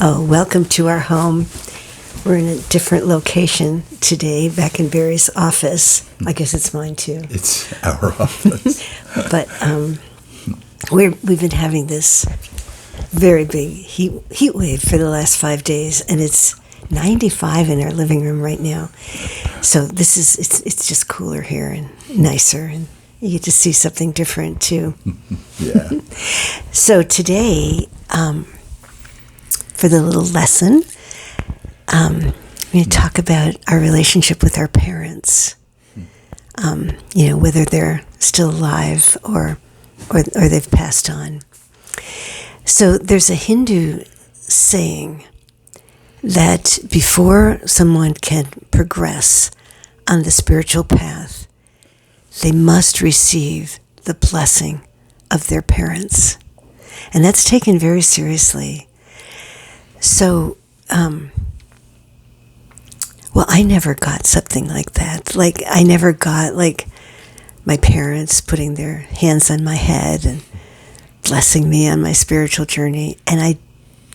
Oh, welcome to our home. We're in a different location today, back in Barry's office. I guess it's mine too. It's our office. But we've been having this very big heat wave for the last 5 days, and it's 95 in our living room right now. So it's just cooler here and nicer, and you get to see something different too. Yeah. So today, for the little lesson, I'm going to talk about our relationship with our parents. Whether they're still alive or they've passed on. So there's a Hindu saying that before someone can progress on the spiritual path, they must receive the blessing of their parents. And that's taken very seriously. So, I never got something like that. I never got, my parents putting their hands on my head and blessing me on my spiritual journey. And I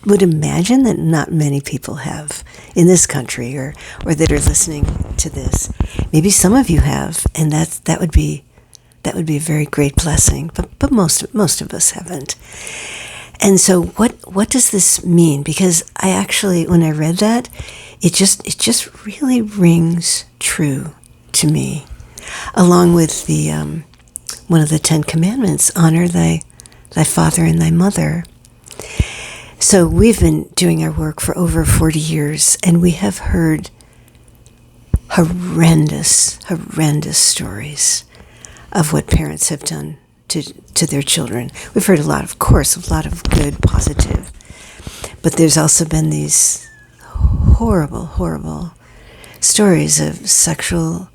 would imagine that not many people have in this country or that are listening to this. Maybe some of you have, and that would be a very great blessing. But most of us haven't. And so what does this mean? Because I actually, when I read that, it just really rings true to me, along with the one of the 10 Commandments: honor thy father and thy mother. So we've been doing our work for over 40 years, and we have heard horrendous stories of what parents have done to their children. We've heard a lot of good, positive, but there's also been these horrible stories of sexual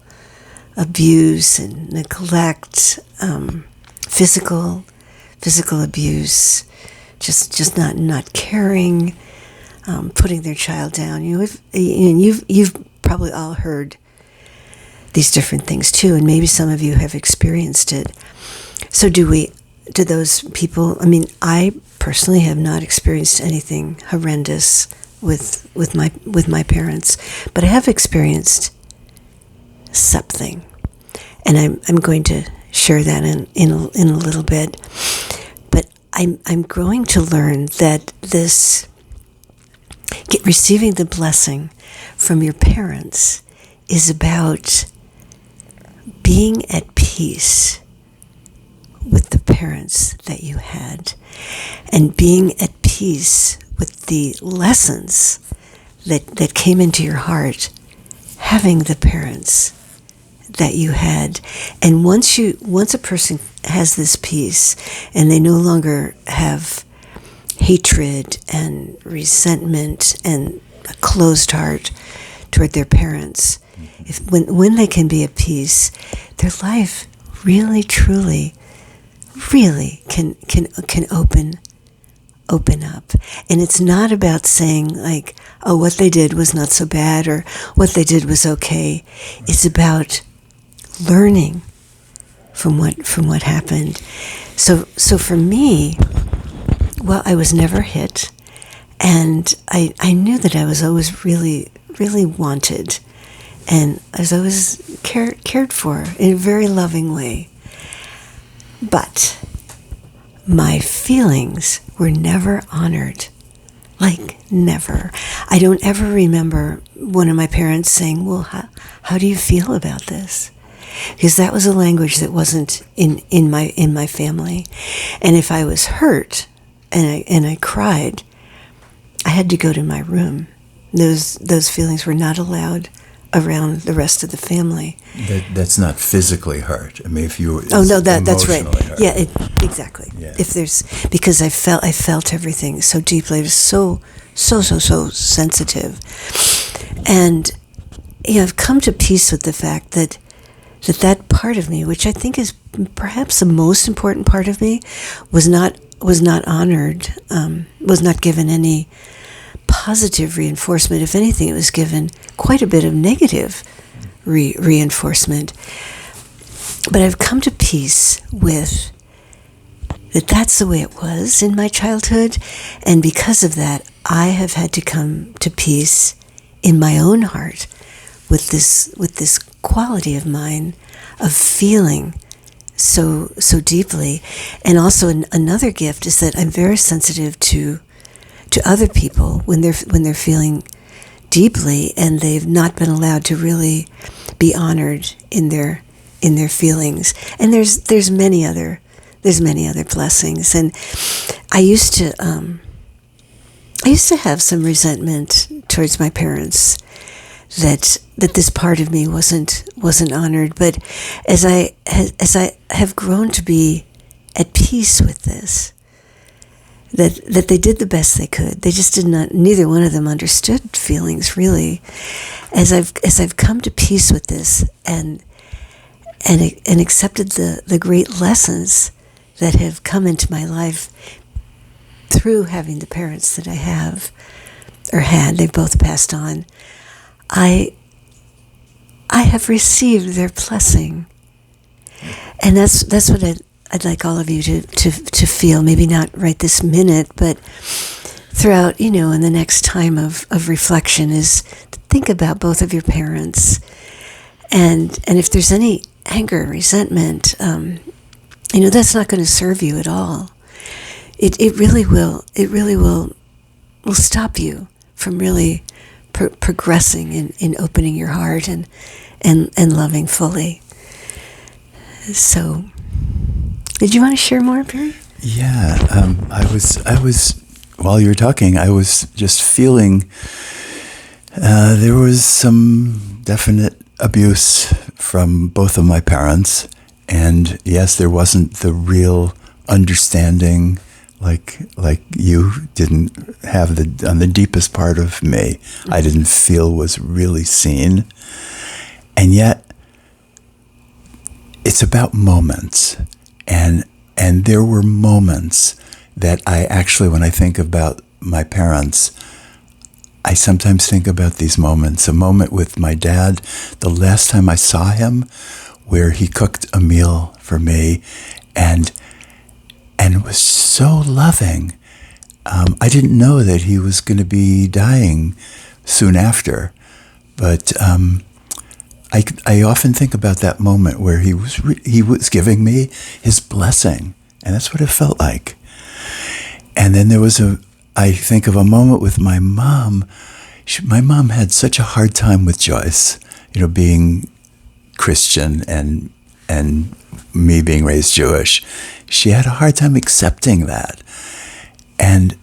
abuse and neglect, physical abuse, just not caring, putting their child down. You've probably all heard these different things too, and maybe some of you have experienced it. So do those people? I mean, I personally have not experienced anything horrendous with my parents, but I have experienced something, and I'm going to share that in a little bit. But I'm growing to learn that receiving the blessing from your parents is about being at peace with the parents that you had, and being at peace with the lessons that came into your heart having the parents that you had. And once a person has this peace, and they no longer have hatred and resentment and a closed heart toward their parents, when they can be at peace, their life really, truly can open up. And it's not about saying what they did was not so bad or what they did was okay. It's about learning from what happened. So for me, I was never hit, and I knew that I was always really, really wanted, and I was always cared for in a very loving way. But my feelings were never honored. Never. I don't ever remember one of my parents saying, well, how do you feel about this? Because that was a language that wasn't in my family. And if I was hurt and I cried, I had to go to my room. Those feelings were not allowed around the rest of the family. That's not physically hurt. I mean, if you that's right. Hurt. Yeah, exactly. Yeah. Because I felt everything so deeply. I was so sensitive, and I've come to peace with the fact that part of me, which I think is perhaps the most important part of me, was not honored, was not given any positive reinforcement. If anything, it was given quite a bit of negative reinforcement. But I've come to peace with that that's the way it was in my childhood. And because of that, I have had to come to peace in my own heart with this quality of mine of feeling so deeply. And also another gift is that I'm very sensitive to other people when they're feeling deeply and they've not been allowed to really be honored in their feelings. And there's many other blessings. And I used to have some resentment towards my parents that this part of me wasn't honored. But as I have grown to be at peace with this, that they did the best they could. They just did not. Neither one of them understood feelings really. As I've come to peace with this and accepted the great lessons that have come into my life through having the parents that I have or had. They've both passed on. I have received their blessing, and that's what I'd like all of you to feel. Maybe not right this minute, but throughout, in the next time of reflection, is to think about both of your parents, and if there's any anger, resentment, that's not going to serve you at all. It really will. It really will stop you from really progressing in opening your heart and loving fully. So, did you want to share more, Barry? Yeah, I was while you were talking, I was just feeling there was some definite abuse from both of my parents, and yes, there wasn't the real understanding like you didn't have on the deepest part of me. I didn't feel was really seen, and yet it's about moments, and there were moments that I actually, when I think about my parents, I sometimes think about these moments. A moment with my dad, the last time I saw him, where he cooked a meal for me, and it was so loving. I didn't know that he was going to be dying soon after, but I often think about that moment where he was giving me his blessing, and that's what it felt like. And then I think of a moment with my mom. My mom had such a hard time with Joyce, being Christian and me being raised Jewish. She had a hard time accepting that. And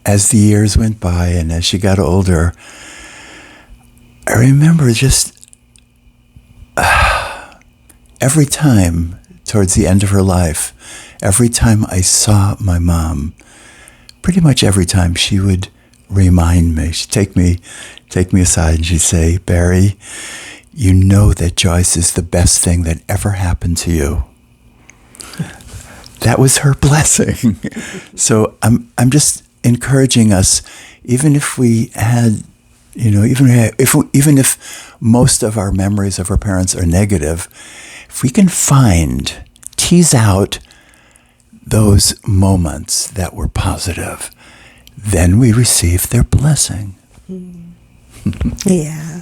as the years went by and as she got older, I remember just every time towards the end of her life, every time I saw my mom, pretty much every time she would remind me. She'd take me aside and she'd say, "Barry, you know that Joyce is the best thing that ever happened to you." That was her blessing. So I'm just encouraging us, even if we had, even if most of our memories of our parents are negative, if we can tease out those moments that were positive, then we receive their blessing. Yeah.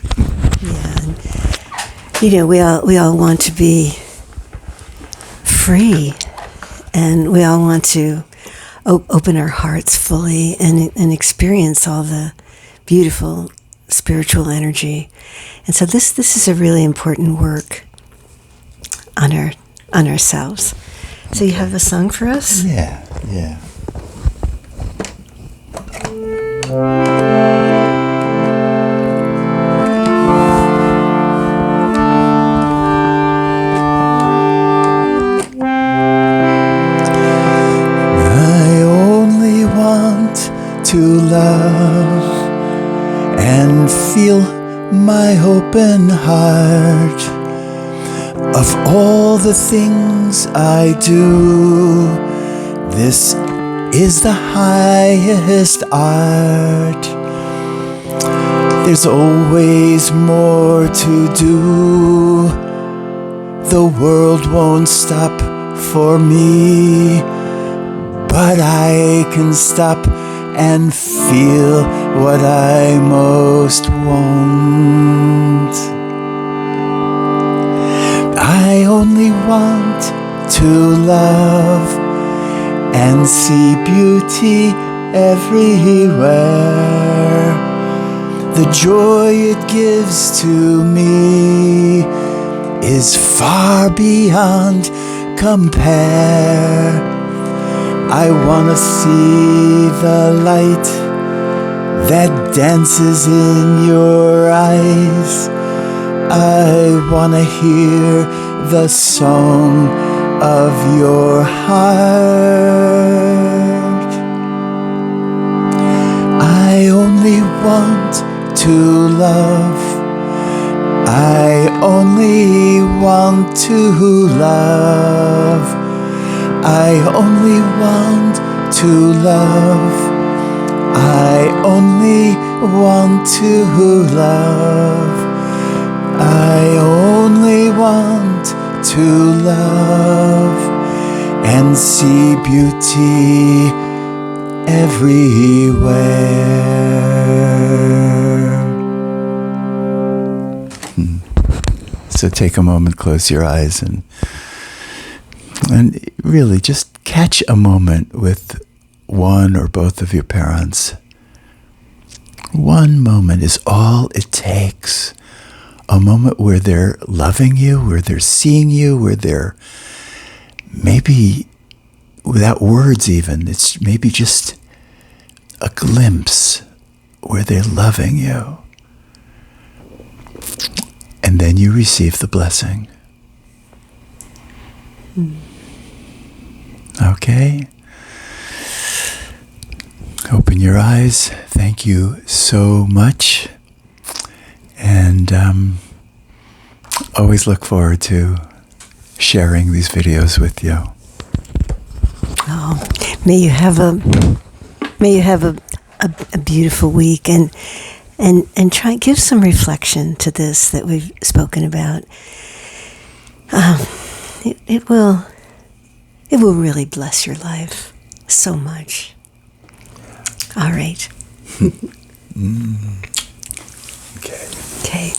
We all want to be free, and we all want to open our hearts fully and experience all the beautiful spiritual energy. And so this is a really important work on ourselves. So you have a song for us? Yeah. I only want to love and feel my open heart. Of all the things I do, this is the highest art. There's always more to do. The world won't stop for me. but I can stop and feel what I most want. I only want to love and see beauty everywhere. The joy it gives to me is far beyond compare. I wanna see the light that dances in your eyes. I wanna hear the song of your heart. I only want to love. I only want to love. I only want to love. I only want to love. I only want to love and see beauty everywhere. So take a moment, close your eyes, and really just catch a moment with one or both of your parents. One moment is all it takes. A moment where they're loving you, where they're seeing you, where they're maybe without words even, it's maybe just a glimpse where they're loving you. And then you receive the blessing. Okay? Open your eyes. Thank you so much. And always look forward to sharing these videos with you. Oh, may you have a beautiful week, and try give some reflection to this that we've spoken about. It will really bless your life so much. All right. Okay. Okay.